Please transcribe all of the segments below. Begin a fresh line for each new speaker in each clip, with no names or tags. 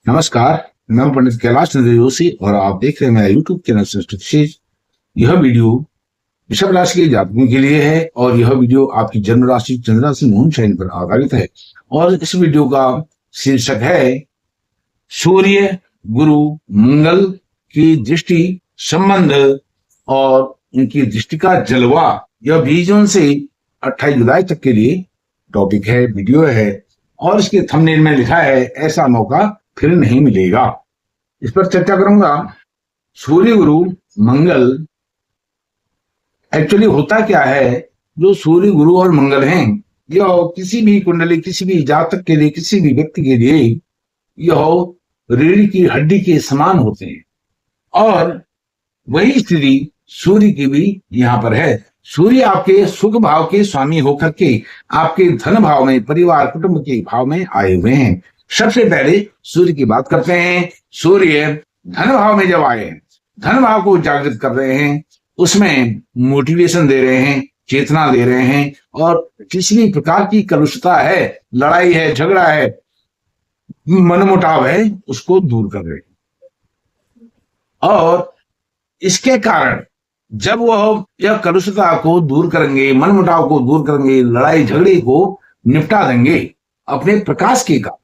नमस्कार। मैं हूं पंडित कैलाश चंद्र जोशी और आप देख रहे हैं मेरा यूट्यूब चैनल संस्कृत। यह वीडियो वृषभ राशि के जातकों के लिए है और यह वीडियो आपकी जन्म राशि चंद्र राशि मून शनि पर आधारित है। और इस वीडियो का शीर्षक है सूर्य गुरु मंगल की दृष्टि संबंध और उनकी दृष्टि का जलवा। यह 20 जून से 28 जुलाई तक के लिए टॉपिक है, वीडियो है। और इसके थंबनेल में लिखा है ऐसा मौका फिर नहीं मिलेगा। इस पर चर्चा करूंगा। सूर्य गुरु मंगल एक्चुअली होता क्या है, जो सूर्य गुरु और मंगल हैं, यह किसी भी कुंडली, किसी भी जातक के लिए, किसी भी व्यक्ति के लिए यह रीढ़ की हड्डी के समान होते हैं। और वही स्थिति सूर्य की भी यहाँ पर है। सूर्य आपके सुख भाव के स्वामी होकर के आपके धन भाव में, परिवार कुटुंब के भाव में आए हुए हैं। सबसे पहले सूर्य की बात करते हैं। सूर्य धन भाव में जब आए, धन भाव को जागृत कर रहे हैं, उसमें मोटिवेशन दे रहे हैं, चेतना दे रहे हैं। और किसी भी प्रकार की कलुषता है, लड़ाई है, झगड़ा है, मनमुटाव है, उसको दूर कर रहे हैं। और इसके कारण जब वह यह कलुषता को दूर करेंगे, मनमुटाव को दूर करेंगे, लड़ाई झगड़े को निपटा देंगे, अपने प्रकाश के का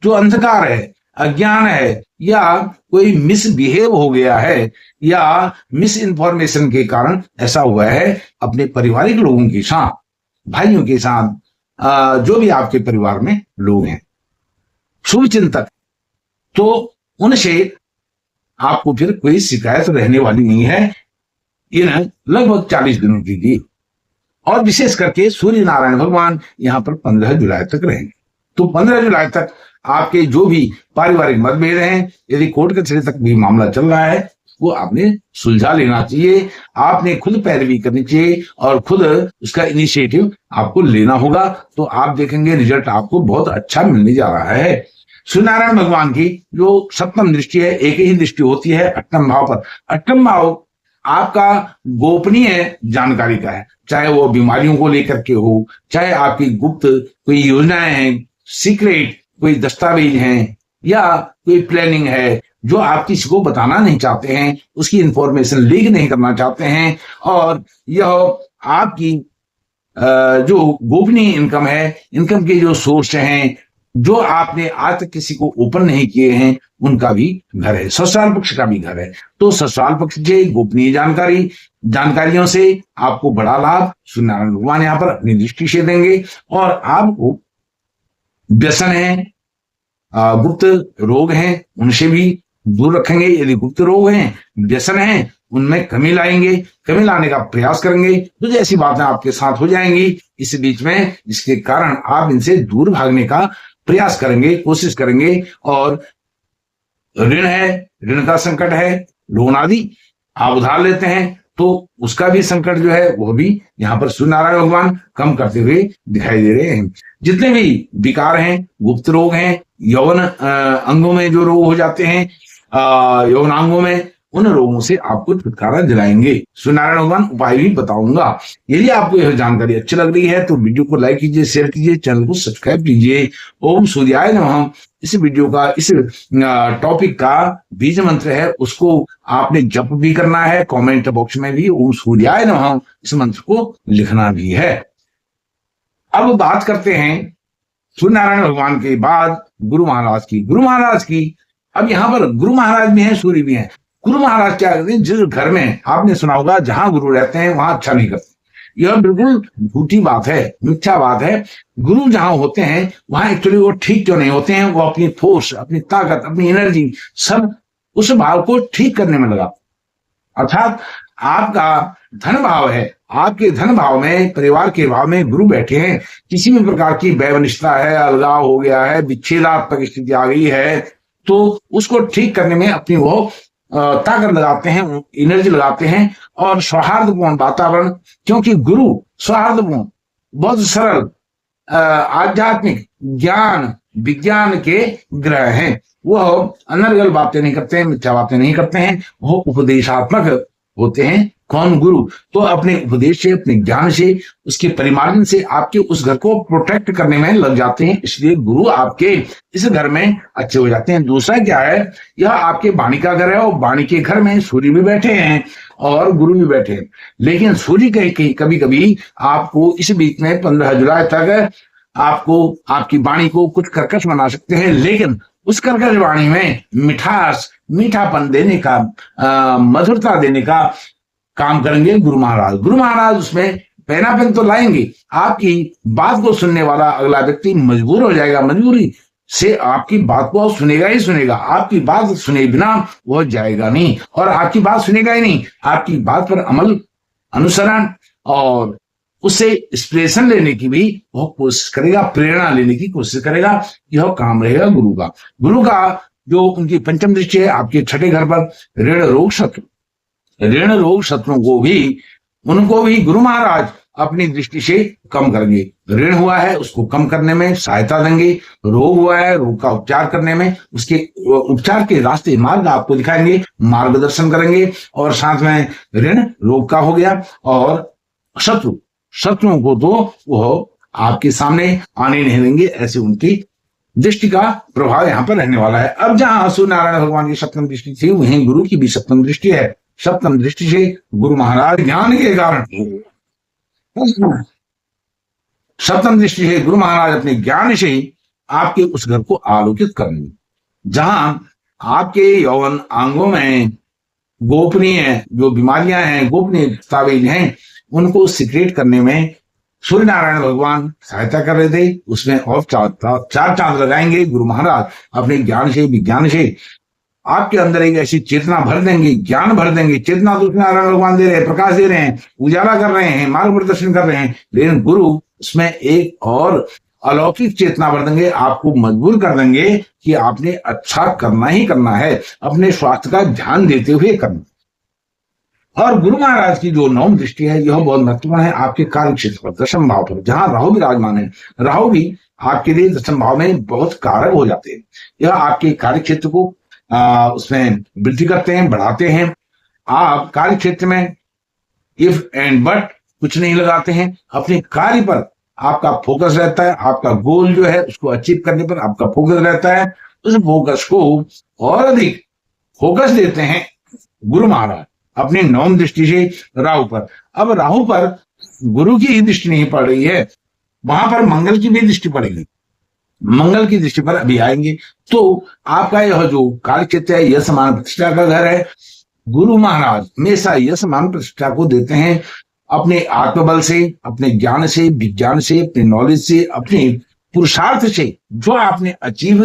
जो अंधकार है, अज्ञान है, या कोई मिसबिहेव हो गया है, या मिस इन्फॉर्मेशन के कारण ऐसा हुआ है अपने पारिवारिक लोगों के साथ, भाइयों के साथ, जो भी आपके परिवार में लोग हैं शुभ चिंतक, तो उनसे आपको फिर कोई शिकायत रहने वाली नहीं है इन लगभग 40 दिनों के लिए। और विशेष करके सूर्य नारायण भगवान यहाँ पर 15 जुलाई तक रहेंगे। तो 15 जुलाई तक आपके जो भी पारिवारिक मतभेद हैं, यदि कोर्ट कचहरी तक भी मामला चल रहा है, वो आपने सुलझा लेना चाहिए। आपने खुद पैरवी करनी चाहिए और खुद उसका इनिशिएटिव आपको लेना होगा। तो आप देखेंगे रिजल्ट आपको बहुत अच्छा मिलने जा रहा है। सूर्यनारायण भगवान की जो सप्तम दृष्टि है, एक ही दृष्टि होती है अष्टम भाव पर। अष्टम भाव आपका गोपनीय जानकारी का है, चाहे वो बीमारियों को लेकर के हो, चाहे आपकी गुप्त कोई योजनाएं हैं, सीक्रेट कोई दस्तावेज हैं, या कोई प्लानिंग है जो आप किसी को बताना नहीं चाहते हैं, उसकी इंफॉर्मेशन लीक नहीं करना चाहते हैं। और यह आपकी जो गोपनीय इनकम है, इनकम के जो सोर्स हैं, जो आपने आज तक किसी को ओपन नहीं किए हैं, उनका भी घर है। ससुराल पक्ष का भी घर है। तो ससुराल पक्ष से गोपनीय जानकारियों से आपको बड़ा लाभ सूर्यनारायण भगवान यहाँ पर अपनी दृष्टि से देंगे। और आपको व्यसन है, गुप्त रोग हैं, उनसे भी दूर रखेंगे। यदि गुप्त रोग हैं, व्यसन हैं, उनमें कमी लाएंगे, कमी लाने का प्रयास करेंगे, तो जैसी बातें आपके साथ हो जाएंगी इस बीच में, जिसके कारण आप इनसे दूर भागने का प्रयास करेंगे, कोशिश करेंगे। और ऋण है, ऋण का संकट है, लोन आदि आप उधार लेते हैं, तो उसका भी संकट जो है वो भी यहाँ पर सूर्यनारायण भगवान कम करते हुए दिखाई दे रहे हैं। जितने भी विकार हैं, गुप्त रोग हैं, यौन अंगों में जो रोग हो जाते हैं, यौनांगों में, उन रोगों से आपको छुटकारा दिलाएंगे। सूर्यनारायण भगवान उपाय भी बताऊंगा। यदि आपको यह जानकारी अच्छी लग रही है तो वीडियो को लाइक कीजिए, शेयर कीजिए, चैनल को सब्सक्राइब कीजिए। ओम सूर्याय नमः। इस वीडियो का, इस टॉपिक का बीज मंत्र है, उसको आपने जप भी करना है। कमेंट बॉक्स में भी ओम सूर्याय नमः इस मंत्र को लिखना भी है। अब बात करते हैं सूर्यनारायण भगवान के बाद गुरु महाराज की। गुरु महाराज की, अब यहाँ पर गुरु महाराज भी हैं, सूर्य भी हैं। गुरु महाराज क्या करते हैं, जिस घर में आपने सुना होगा जहां गुरु रहते हैं वहां अच्छा नहीं करते। यह बिल्कुल झूठी बात है, मिथ्या बात है। गुरु जहां होते हैं वहां एक्चुअली वो ठीक क्यों नहीं होते हैं, वो अपनी फोर्स, अपनी ताकत, अपनी एनर्जी सब उस भाव को ठीक करने में लगा। अर्थात आपका धन भाव है, आपके धन भाव में, परिवार के भाव में गुरु बैठे हैं। किसी भी प्रकार की वैवनिष्ठता है, अलगाव हो गया है, विच्छेदात्मक स्थिति आ गई है, तो उसको ठीक करने में अपनी वो ताकत लगाते हैं, एनर्जी लगाते हैं। और सौहार्दपूर्ण वातावरण, क्योंकि गुरु सौहार्दपूर्ण, बहुत सरल, आध्यात्मिक, ज्ञान विज्ञान के ग्रह हैं। वह अनर्गल बातें नहीं करते हैं, मिथ्या बातें नहीं करते हैं, वो उपदेशात्मक होते हैं, कौन? गुरु। तो अपने उपदेश से, अपने ज्ञान से, उसके परिमार्जन से आपके उस घर को प्रोटेक्ट करने में लग जाते हैं, इसलिए गुरु आपके इस घर में अच्छे हो जाते हैं। दूसरा क्या है, यह आपके वाणी का घर है और वाणी के घर में सूर्य भी बैठे हैं और गुरु भी बैठे हैं। लेकिन सूर्य के कभी कभी आपको इस बीच में 15 जुलाई तक आपको आपकी वाणी को कुछ कर्कश बना सकते हैं, लेकिन उस कर्कश वाणी में मिठास, मीठापन देने का, मधुरता देने का काम करेंगे गुरु महाराज। गुरु महाराज उसमें पैनापन तो लाएंगे, आपकी बात को सुनने वाला अगला व्यक्ति मजबूर हो जाएगा, मजबूरी से आपकी बात को सुनेगा ही सुनेगा, आपकी बात सुने बिना वो जाएगा नहीं, और आपकी बात सुनेगा ही नहीं, आपकी बात पर अमल, अनुसरण और उससे इंस्पिरेशन लेने की भी वो कोशिश करेगा, प्रेरणा लेने की कोशिश करेगा। यह काम रहेगा गुरु का। गुरु का जो उनकी पंचम दृष्टि है आपके छठे घर पर, ऋण रोग शत्रु, ऋण रोग शत्रुओं को भी, उनको भी गुरु महाराज अपनी दृष्टि से कम करेंगे। ऋण हुआ है उसको कम करने में सहायता देंगे, रोग हुआ है रोग का उपचार करने में, उसके उपचार के रास्ते, मार्ग आपको दिखाएंगे, मार्गदर्शन करेंगे। और साथ में ऋण रोग का हो गया, और शत्रुओं को तो वो आपके सामने आने नहीं देंगे, ऐसे उनकी दृष्टि का प्रभाव यहाँ पर रहने वाला है। अब जहां सूर्यनारायण भगवान की सप्तम दृष्टि थी, वहीं गुरु की भी सप्तम दृष्टि है। सप्तम दृष्टि से गुरु महाराज ज्ञान के कारण, सप्तम दृष्टि से गुरु महाराज अपने ज्ञान से आपके उस घर को आलोकित करेंगे। जहां आपके यौवन अंगों में गोपनीय जो बीमारियां हैं, गोपनीय दस्तावेज हैं, उनको सीक्रेट करने में सूर्य नारायण भगवान सहायता कर रहे थे, उसमें और चार चांद लगाएंगे गुरु महाराज अपने ज्ञान से, विज्ञान से। आपके अंदर एक ऐसी चेतना भर देंगे, ज्ञान भर देंगे। चेतना तो नारायण भगवान दे रहे हैं, प्रकाश दे रहे हैं, उजाला कर रहे हैं, मार्गदर्शन कर रहे हैं, लेकिन गुरु उसमें एक और अलौकिक चेतना भर देंगे, आपको मजबूर कर देंगे कि आपने अच्छा करना ही करना है, अपने स्वास्थ्य का ध्यान देते हुए करना। और गुरु महाराज की जो नवम दृष्टि है यह बहुत महत्वपूर्ण है आपके कार्य क्षेत्र पर, दशम भाव पर, जहां राहु विराजमान है। राहु भी आपके लिए दशम भाव में बहुत कारक हो जाते हैं। यह आपके कार्य क्षेत्र को उसमें वृद्धि करते हैं, बढ़ाते हैं। आप कार्य क्षेत्र में इफ एंड बट कुछ नहीं लगाते हैं, अपने कार्य पर आपका फोकस रहता है, आपका गोल जो है उसको अचीव करने पर आपका फोकस रहता है। उस फोकस को और अधिक फोकस देते हैं गुरु महाराज अपनी नवम दृष्टि से राहु पर। अब राहु पर गुरु की ही दृष्टि नहीं पड़ रही है, वहां पर मंगल की भी दृष्टि पड़ेगी। मंगल की दृष्टि पर अभी आएंगे। तो आपका यह जो कार्य क्षेत्र है, यह समान प्रतिष्ठा का घर है। गुरु महाराज हमेशा यह समान प्रतिष्ठा को देते हैं अपने आत्मबल से, अपने ज्ञान से, विज्ञान से, अपने नॉलेज से, अपने पुरुषार्थ से। जो आपने अचीव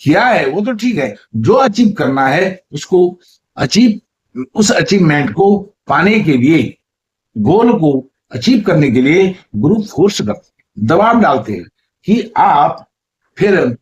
किया है वो तो ठीक है, जो अचीव करना है उसको अचीव, उस अचीवमेंट को पाने के लिए, गोल को अचीव करने के लिए गुरु फोर्स करते, दबाव डालते हैं कि आप फिर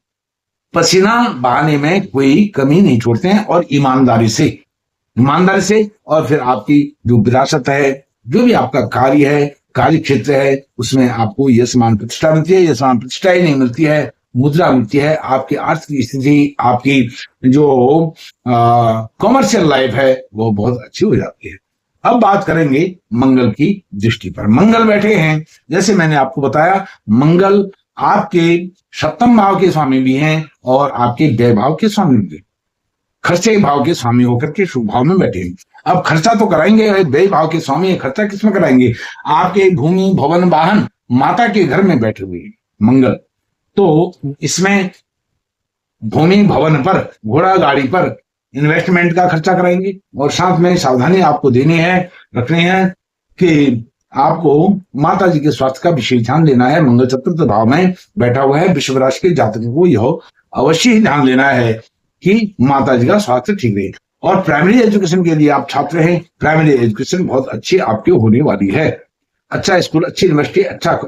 पसीना बहाने में कोई कमी नहीं छोड़ते हैं, और ईमानदारी से और फिर आपकी जो विरासत है, जो भी आपका कार्य है, कार्य क्षेत्र है, उसमें आपको यह समान प्रतिष्ठा मिलती है। यह समान प्रतिष्ठा ही नहीं मिलती है, मुद्रा मिलती है। आपकी आर्थिक स्थिति, आपकी जो कॉमर्शियल लाइफ है वो बहुत अच्छी हो जाती है। अब बात करेंगे मंगल की दृष्टि पर। मंगल बैठे हैं, जैसे मैंने आपको बताया, मंगल आपके सप्तम भाव के स्वामी भी हैं और आपके व्यय भाव के स्वामी भी, खर्चे भाव के स्वामी होकर के शुभ भाव में बैठे हैं। अब खर्चा तो कराएंगे, व्यय भाव के स्वामी है, खर्चा किसमें कराएंगे? आपके भूमि, भवन, वाहन, माता के घर में बैठे हुए मंगल। तो इसमें भूमि, भवन पर, घोड़ा गाड़ी पर इन्वेस्टमेंट का खर्चा कराएंगे। और साथ में सावधानी आपको देनी है, रखनी है कि आपको माता जी के स्वास्थ्य का विशेष ध्यान देना है। मंगल चतुर्थ भाव में बैठा हुआ है, वृषभ राशि के जातकों को यह अवश्य ही ध्यान देना है कि माता जी का स्वास्थ्य ठीक रहे। और प्राइमरी एजुकेशन के लिए आप छात्र हैं, प्राइमरी एजुकेशन बहुत अच्छी आपकी होने वाली है। अच्छा स्कूल, अच्छी यूनिवर्सिटी, अच्छा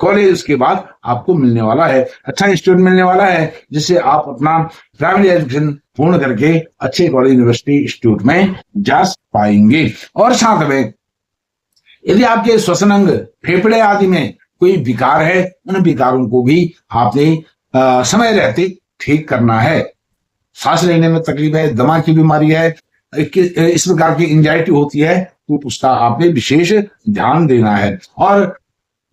कॉलेज उसके बाद आपको मिलने वाला है, अच्छा इंस्टीट्यूट मिलने वाला है, जिससे आप अपना प्राइमरी एजुकेशन पूर्ण करके अच्छे कॉलेज, यूनिवर्सिटी, इंस्टीट्यूट में जा पाएंगे। और साथ में यदि आपके श्वसन अंग, फेफड़े आदि में कोई विकार है, उन विकारों को भी आपने समय रहते ठीक करना है। सांस लेने में तकलीफ है, दमा की बीमारी है, इस प्रकार की एंजाइटी होती है, तो उसका आपने विशेष ध्यान देना है। और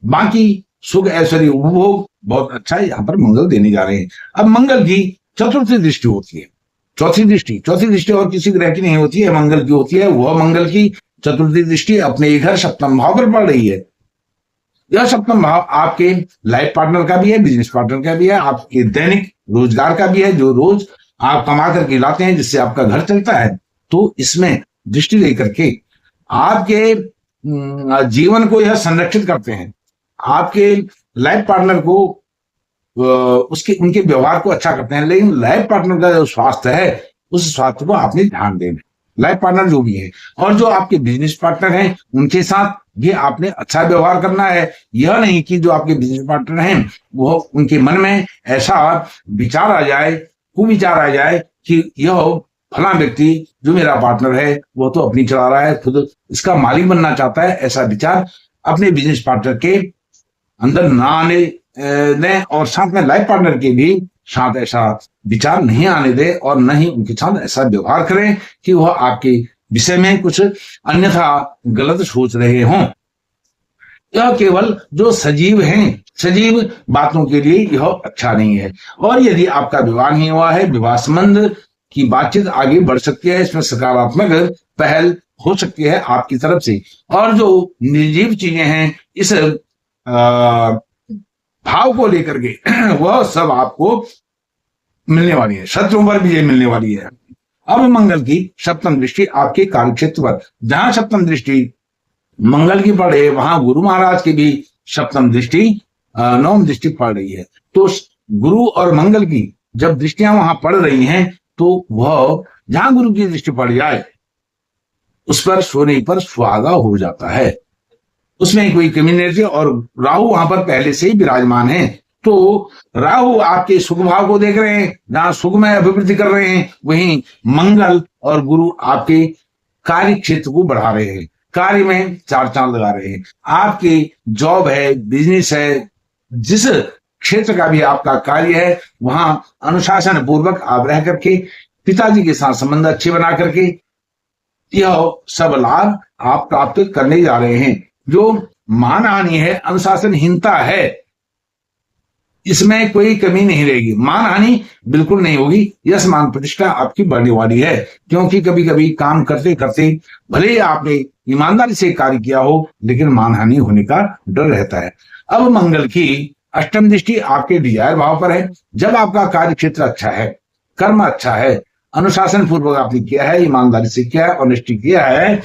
बाकी सुख ऐश्वर्य उपभोग बहुत अच्छा यहाँ पर मंगल देने जा रहे हैं। अब मंगल की चतुर्थी दृष्टि होती है, चौथी दृष्टि और किसी ग्रह की नहीं होती है, मंगल की होती है। वह मंगल की चतुर्थी दृष्टि अपने एक घर सप्तम भाव पर पड़ रही है। यह सप्तम भाव आपके लाइफ पार्टनर का भी है, बिजनेस पार्टनर का भी है, आपके दैनिक रोजगार का भी है, जो रोज आप कमा करके लाते हैं, जिससे आपका घर चलता है। तो इसमें दृष्टि लेकर के आपके जीवन को यह संरक्षित करते हैं, आपके लाइफ पार्टनर को उसके उनके व्यवहार को अच्छा करते हैं। लेकिन लाइफ पार्टनर का जो स्वास्थ्य है, उस स्वास्थ्य को आपने ध्यान देना। लाइफ पार्टनर जो भी है और जो आपके बिजनेस पार्टनर हैं, उनके साथ भी आपने अच्छा व्यवहार करना है। यह नहीं कि जो आपके बिजनेस पार्टनर हैं वो उनके मन में ऐसा विचार आ जाए, कुविचार आ जाए कि यह फला व्यक्ति जो मेरा पार्टनर है वो तो अपनी चला रहा है, खुद इसका मालिक बनना चाहता है, ऐसा विचार अपने बिजनेस पार्टनर के अंदर ना आने दें। और साथ में लाइफ पार्टनर के भी साथ ऐसा विचार नहीं आने दे और न ही उनके साथ ऐसा व्यवहार करें कि वह आपके विषय में कुछ अन्यथा गलत सोच रहे हों। यह केवल जो सजीव हैं, सजीव बातों के लिए यह अच्छा नहीं है। और यदि आपका विवाह नहीं हुआ है, विवाह संबंध की बातचीत आगे बढ़ सकती है, इसमें सकारात्मक पहल हो सकती है आपकी तरफ से। और जो निर्जीव चीजें हैं इस भाव को लेकर के वह सब आपको मिलने वाली है, शत्रुओं पर विजय मिलने वाली है। अब मंगल की सप्तम दृष्टि आपके कार्यक्षेत्र पर, जहां सप्तम दृष्टि मंगल की पड़े वहां गुरु महाराज की भी सप्तम दृष्टि नवम दृष्टि पड़ रही है। तो गुरु और मंगल की जब दृष्टियां वहां पड़ रही हैं तो वह जहां गुरु की दृष्टि पड़ जाए उस पर सोने पर सुहागा हो जाता है, उसमें कोई कमी नहीं रहती। और राहु वहां पर पहले से ही विराजमान है, तो राहु आपके सुख भाव को देख रहे हैं, जहां सुख में अभिवृद्धि कर रहे हैं, वहीं मंगल और गुरु आपके कार्य क्षेत्र को बढ़ा रहे हैं, कार्य में चार चांद लगा रहे हैं। आपकी जॉब है, बिजनेस है, जिस क्षेत्र का भी आपका कार्य है वहां अनुशासन पूर्वक आप रह करके पिताजी के साथ संबंध अच्छे बना करके यह सब लाभ आप प्राप्त करने जा रहे हैं। जो मानहानि है, अनुशासनहीनता है, इसमें कोई कमी नहीं रहेगी, मानहानि बिल्कुल नहीं होगी। यश मान प्रतिष्ठा आपकी बढ़ने वाली है, क्योंकि कभी कभी काम करते करते भले ही आपने ईमानदारी से कार्य किया हो लेकिन मानहानि होने का डर रहता है। अब मंगल की अष्टम दृष्टि आपके डिजायर भाव पर है। जब आपका कार्य क्षेत्र अच्छा है, कर्म अच्छा है, अनुशासन पूर्वक आपने किया है, ईमानदारी से किया है और निष्ठा किया है,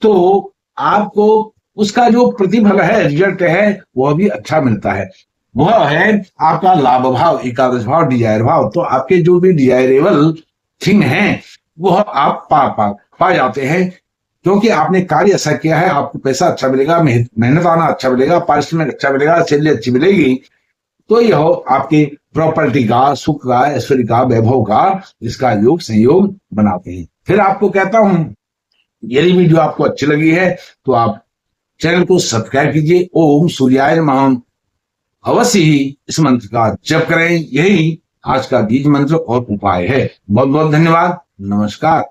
तो आपको उसका जो प्रतिफल है, रिजल्ट है, वह भी अच्छा मिलता है। वह है आपका लाभ भाव, एकादश भाव, डिजायर भाव। तो आपके जो भी डिजायरेबल थिंग है वह आप पा जाते हैं, क्योंकि आपने कार्य अच्छा किया है। आपको पैसा अच्छा मिलेगा, मेहनत आना अच्छा मिलेगा, पारिश्रमिक अच्छा मिलेगा, सैलरी अच्छी मिलेगी। तो यह आपके प्रॉपर्टी का, सुख का, ऐश्वर्य का, वैभव का इसका योग संयोग बनाते हैं। फिर आपको कहता हूं, यदि वीडियो आपको अच्छी लगी है तो आप चैनल को सब्सक्राइब कीजिए। ओम सूर्याय नमः अवश्य ही इस मंत्र का जप करें, यही आज का बीज मंत्र और उपाय है। बहुत बहुत धन्यवाद, नमस्कार।